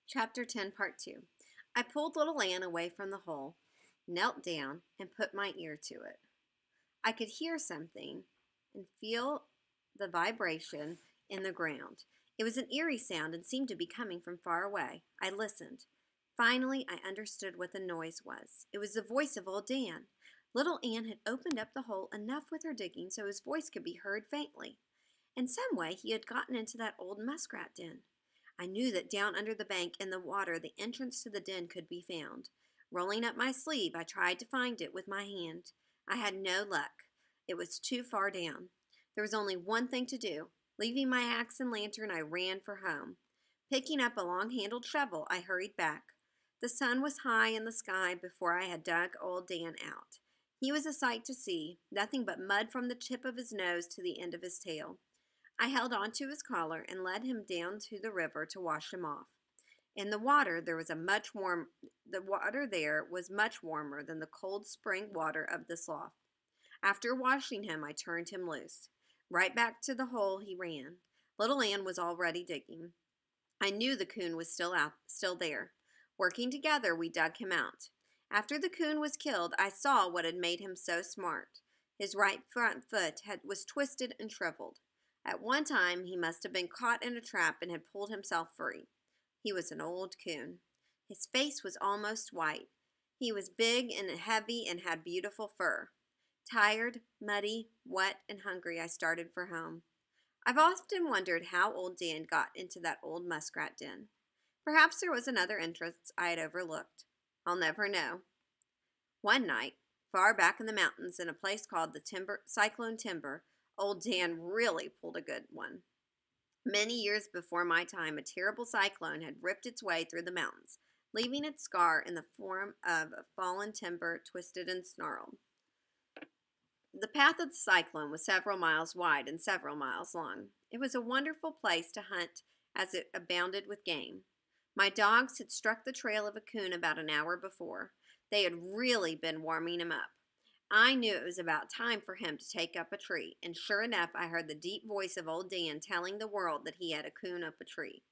Chapter 10, Part 2. I pulled little Anne away from the hole, knelt down, and put my ear to it. I could hear something and feel the vibration in the ground. It was an eerie sound and seemed to be coming from far away. I listened. Finally, I understood what the noise was. It was the voice of old Dan. Little Anne had opened up the hole enough with her digging so his voice could be heard faintly. In some way, he had gotten into that old muskrat den. I knew that down under the bank in the water the entrance to the den could be found. Rolling up my sleeve, I tried to find it with my hand. I had no luck. It was too far down. There was only one thing to do. Leaving my axe and lantern, I ran for home. Picking up a long-handled shovel, I hurried back. The sun was high in the sky before I had dug old Dan out. He was a sight to see, nothing but mud from the tip of his nose to the end of his tail. I held on to his collar and led him down to the river to wash him off. In the water there was the water there was much warmer than the cold spring water of the slough. After washing him, I turned him loose. Right back to the hole he ran. Little Ann was already digging. I knew the coon was still there. Working together, we dug him out. After the coon was killed, I saw what had made him so smart. His right front foot was twisted and shriveled. At one time, he must have been caught in a trap and had pulled himself free. He was an old coon. His face was almost white. He was big and heavy and had beautiful fur. Tired, muddy, wet, and hungry, I started for home. I've often wondered how old Dan got into that old muskrat den. Perhaps there was another entrance I had overlooked. I'll never know. One night, far back in the mountains in a place called the Cyclone Timber, old Dan really pulled a good one. Many years before my time, a terrible cyclone had ripped its way through the mountains, leaving its scar in the form of a fallen timber twisted and snarled. The path of the cyclone was several miles wide and several miles long. It was a wonderful place to hunt as it abounded with game. My dogs had struck the trail of a coon about an hour before. They had really been warming him up. I knew it was about time for him to take up a tree, and sure enough, I heard the deep voice of old Dan telling the world that he had a coon up a tree.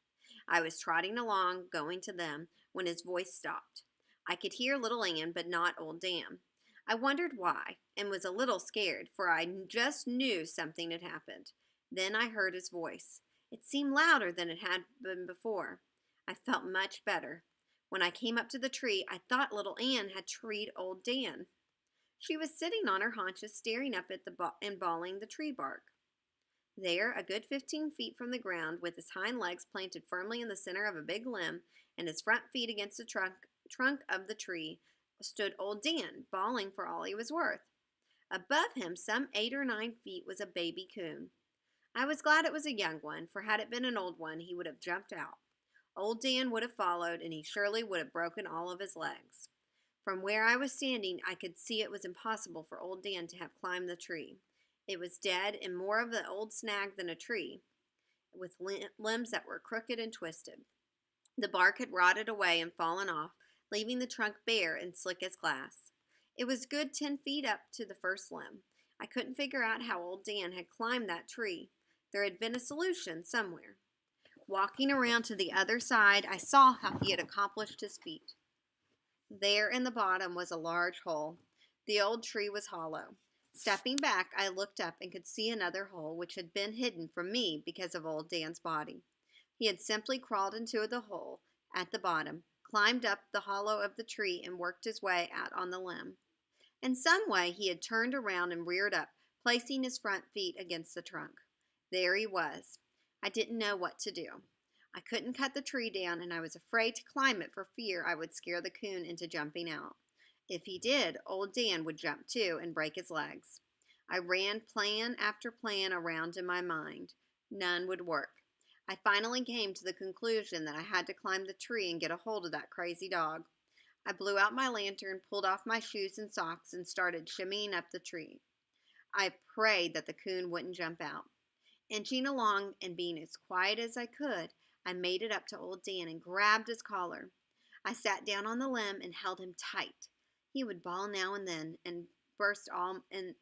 I was trotting along, going to them, when his voice stopped. I could hear little Ann, but not old Dan. I wondered why, and was a little scared, for I just knew something had happened. Then I heard his voice. It seemed louder than it had been before. I felt much better. When I came up to the tree, I thought little Ann had treed old Dan. She was sitting on her haunches, staring up at and balling the tree bark. There, a good 15 feet from the ground, with his hind legs planted firmly in the center of a big limb and his front feet against the trunk of the tree, stood old Dan, bawling for all he was worth. Above him, some 8 or 9 feet, was a baby coon. I was glad it was a young one, for had it been an old one, he would have jumped out. Old Dan would have followed, and he surely would have broken all of his legs. From where I was standing, I could see it was impossible for old Dan to have climbed the tree. It was dead and more of the old snag than a tree, with limbs that were crooked and twisted. The bark had rotted away and fallen off, leaving the trunk bare and slick as glass. It was good 10 feet up to the first limb. I couldn't figure out how old Dan had climbed that tree. There had been a solution somewhere. Walking around to the other side, I saw how he had accomplished his feat. There in the bottom was a large hole. The old tree was hollow. Stepping back, I looked up and could see another hole which had been hidden from me because of old Dan's body. He had simply crawled into the hole at the bottom, climbed up the hollow of the tree, and worked his way out on the limb. In some way he had turned around and reared up, placing his front feet against the trunk. There he was. I didn't know what to do. I couldn't cut the tree down, and I was afraid to climb it for fear I would scare the coon into jumping out. If he did, old Dan would jump too and break his legs. I ran plan after plan around in my mind. None would work. I finally came to the conclusion that I had to climb the tree and get a hold of that crazy dog. I blew out my lantern, pulled off my shoes and socks, and started shimmying up the tree. I prayed that the coon wouldn't jump out. Inching along and being as quiet as I could, I made it up to old Dan and grabbed his collar. I sat down on the limb and held him tight. He would bawl now and then and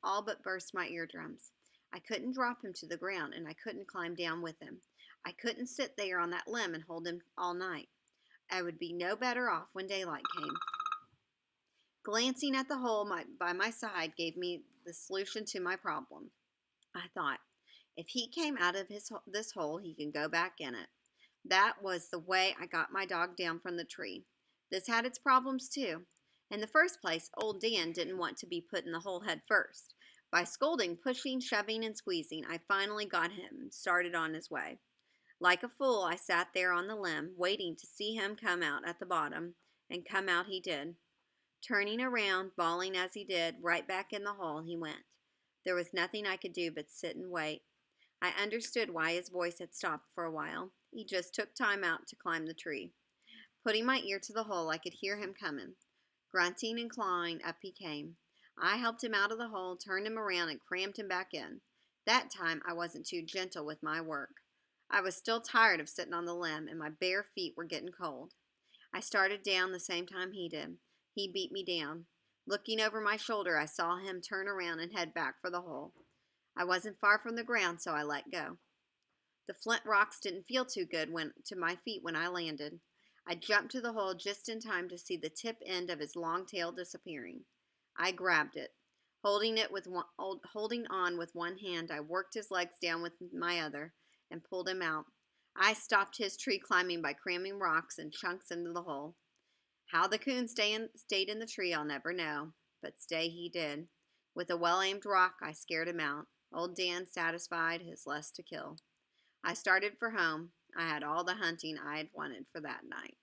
all but burst my eardrums. I couldn't drop him to the ground, and I couldn't climb down with him. I couldn't sit there on that limb and hold him all night. I would be no better off when daylight came. Glancing at the hole by my side gave me the solution to my problem. I thought, if he came out of this hole, he can go back in it. That was the way I got my dog down from the tree. This had its problems too. In the first place, old Dan didn't want to be put in the hole head first. By scolding, pushing, shoving, and squeezing, I finally got him started on his way. Like a fool, I sat there on the limb, waiting to see him come out at the bottom, and come out he did. Turning around, bawling as he did, right back in the hole he went. There was nothing I could do but sit and wait. I understood why his voice had stopped for a while. He just took time out to climb the tree. Putting my ear to the hole, I could hear him coming. Grunting and clawing, up he came. I helped him out of the hole, turned him around, and crammed him back in. That time I wasn't too gentle with my work. I was still tired of sitting on the limb, and my bare feet were getting cold. I started down the same time he did. He beat me down. Looking over my shoulder, I saw him turn around and head back for the hole. I wasn't far from the ground, so I let go. The flint rocks didn't feel too good to my feet when I landed. I jumped to the hole just in time to see the tip end of his long tail disappearing. I grabbed it. Holding on with one hand, I worked his legs down with my other and pulled him out. I stopped his tree climbing by cramming rocks and chunks into the hole. How the coon stayed in the tree, I'll never know, but stay he did. With a well-aimed rock, I scared him out. Old Dan satisfied his lust to kill. I started for home. I had all the hunting I had wanted for that night.